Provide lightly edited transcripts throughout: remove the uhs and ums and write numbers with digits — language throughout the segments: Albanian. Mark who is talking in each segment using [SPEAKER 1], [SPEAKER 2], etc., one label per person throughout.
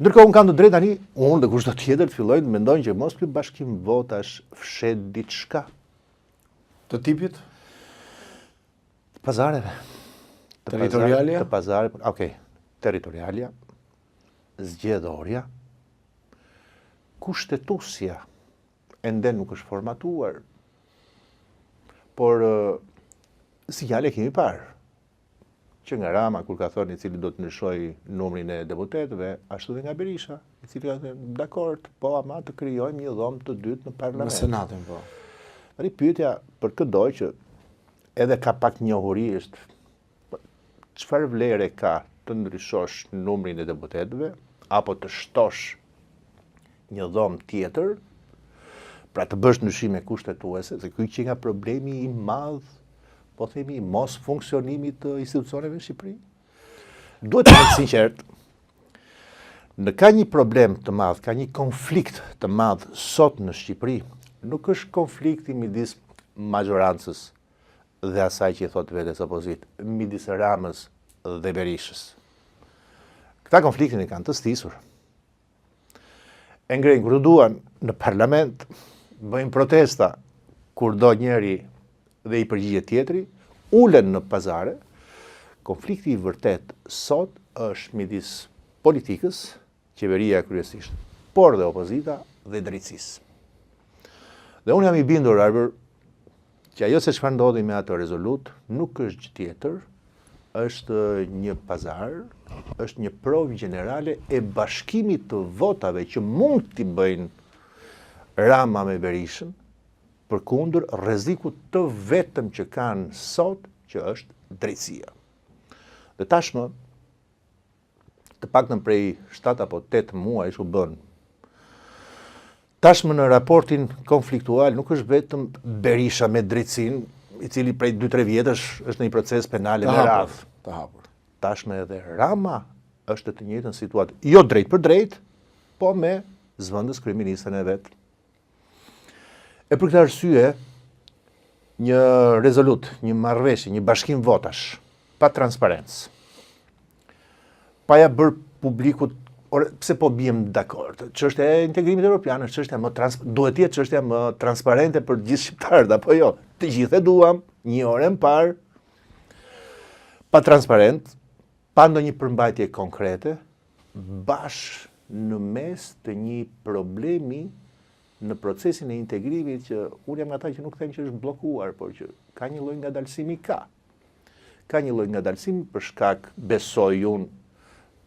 [SPEAKER 1] Ndërkohë unë kam të drejtë tani, unë dhe kushto tjetër të fillojnë të mendojnë që mos ky bashkim votash fshet diçka.
[SPEAKER 2] Të tipit?
[SPEAKER 1] Të pazareve.
[SPEAKER 2] Territorialja?
[SPEAKER 1] Të pazareve, okej. Territorialja, zgjedhorja, kushtetusja, ende nuk është formatuar, por sinjale kemi parë. Që nga Rama, kur ka thënë i cili do të ndryshoj numrin e deputetëve, ashtu dhe nga Berisha, i cili ka thënë, dakord, po ama të krijojmë një dhomë të dytë në parlament.
[SPEAKER 2] Në senatin, po.
[SPEAKER 1] Tani pyetja për këtë doj që edhe ka pak njohuri është, çfarë vlere ka të ndryshosh numrin e deputetëve, apo të shtosh një dhomë tjetër, pra të bësh ndryshime kushtetuese, se ky që nga problemi i madh, po themi, mos funksionimit të institucioneve në Shqipëri. Duhet të jetë sinqert, ka një problem të madh, ka një konflikt të madh sot në Shqipëri, nuk është konflikti midis majorancës dhe asaj që i thot vetes opozit, midis Ramës dhe Berishës. Këta konfliktin e kanë të stisur. E ngrejnë kur duan në parlament, bëjnë protesta kur do njeri dhe i përgjigje tjetri, ulen në pazare. Konflikti i vërtet sot është midis politikës, qeveria kryesisht, por dhe opozita dhe drejtësisë. Dhe unë jam i bindur, Arbër, që ajo se çfarë ndodhi me ato rezolut nuk është gjë tjetër, është një pazar, është një provë gjenerale e bashkimit të votave që mund t'i bëjnë Rama me Berishën, përkundër rrezikut të vetëm që kanë sot, që është drejtësia. Dhe tashmë, të paktën prej 7 apo 8 muaj u bën. Tashmë në raportin konfliktual nuk është vetëm Berisha me drejtësinë, i cili prej 2-3 vjetësh është në një proces penal me radhë.
[SPEAKER 2] Të hapur.
[SPEAKER 1] Tashmë edhe Rama është të njëjtën situatë, jo drejt për drejt, po me zëvendës kryeministën e vet. E për këtë arsye, një rezolut, një marrëveshje, një bashkim votash, pa transparencë, pa ja bërë publikut, pse po biem dakord, çështja e integrimit evropian është çështja më duhet të jetë çështja më transparente për gjithë shqiptarët, apo jo? Të gjithë e duam, një orë më parë, pa transparent, pa ndonjë përmbajtje konkrete, bash në mes të një problemi në procesin e integrimit që unë jam nga ta që nuk them që është bllokuar, por që ka një lloj ngadalësimi ka. Ka një lloj ngadalësimi për shkak, besoj unë,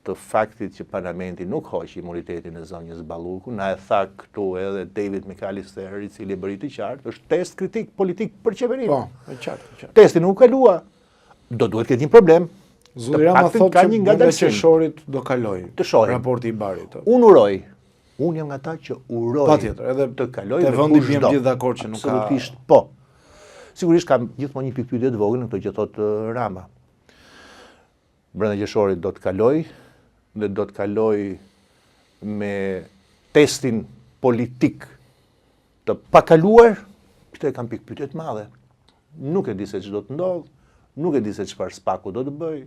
[SPEAKER 1] të faktit që parlamenti nuk hoq imunitetin e zonjës Balluku, na e tha këtu edhe David McAllister, i cili bëri të qartë, është test kritik politik për qeverinë.
[SPEAKER 2] Po, e qartë.
[SPEAKER 1] Testi nuk kalua. Do duhet ketë një problem.
[SPEAKER 2] Zoti Rama thotë që nga qershorit do kaloj.
[SPEAKER 1] Të shohim.
[SPEAKER 2] Raporti i Barit.
[SPEAKER 1] Unë uroj. Unë jam nga ta që uroj
[SPEAKER 2] patjetër, edhe
[SPEAKER 1] të kaloj
[SPEAKER 2] te vendi bjem gjithë dakord që nuk ka.
[SPEAKER 1] Absolutisht po. Sigurisht kam gjithmonë një pikpyetje të vogël në këtë që thotë Rama. Brenda qershorit do të kaloj dhe do të kaloj me testin politik të pakaluar, këtë e kam pikpyetje të madhe. Nuk e di se ç'do të ndodh, nuk e di se çfarë spaku do të bëj,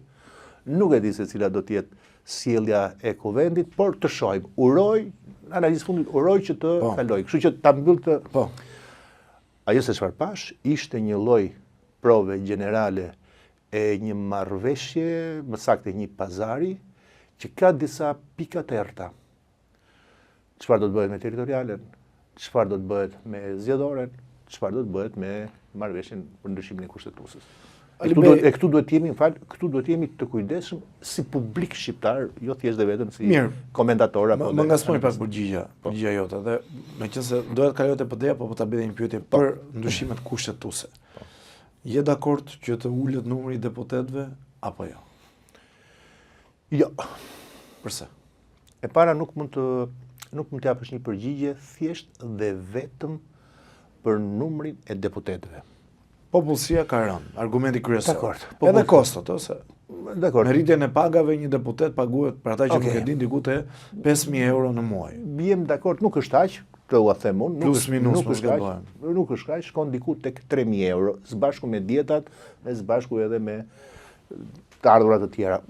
[SPEAKER 1] nuk e di se cila do të jetë sjellja e kuvendit, por të shohim. Uroj, analizë fundit, uroj që të kaloj. Kështu që ta mbyll të.
[SPEAKER 2] Po.
[SPEAKER 1] Ajo se çfarë pash ishte një lloj prove gjenerale e një marrëveshje, më saktë një pazari, që ka disa pika të errta. Çfarë do të bëhet me territorialen, çfarë do të bëhet me zgjedhoren, çfarë do të bëhet me marrëveshjen për ndryshimin e kushtetuesës. Këtu duhet të jemi të kujdesshëm si publik shqiptar, jo thjesht dhe vetëm si komentator apo.
[SPEAKER 2] Më ngasmoj pak përgjigja jote, dhe meqense doja të kaloj te PD-ja, po ta bëj një pyetje për ndryshimet kushtetuese. Je dakord që të ulet numri i deputetëve apo jo?
[SPEAKER 1] Jo.
[SPEAKER 2] Përse?
[SPEAKER 1] E para nuk mund të japësh një përgjigje thjesht dhe vetëm për numrin e deputetëve.
[SPEAKER 2] Popullsia ka rënë, argumenti kryesor.
[SPEAKER 1] Dakord.
[SPEAKER 2] Edhe kostot, ose?
[SPEAKER 1] Dakord.
[SPEAKER 2] Me rritjen e pagave një deputet paguhet, për ata që nuk e din, diku te 5.000 euro në muaj.
[SPEAKER 1] Jem dakord, nuk është aq, të ua them unë,
[SPEAKER 2] plus minus nuk është aq.
[SPEAKER 1] Nuk është aq, shkon diku tek 3.000 euro, së bashku me dietat, dhe së bashku edhe me të ardhurat të tjera.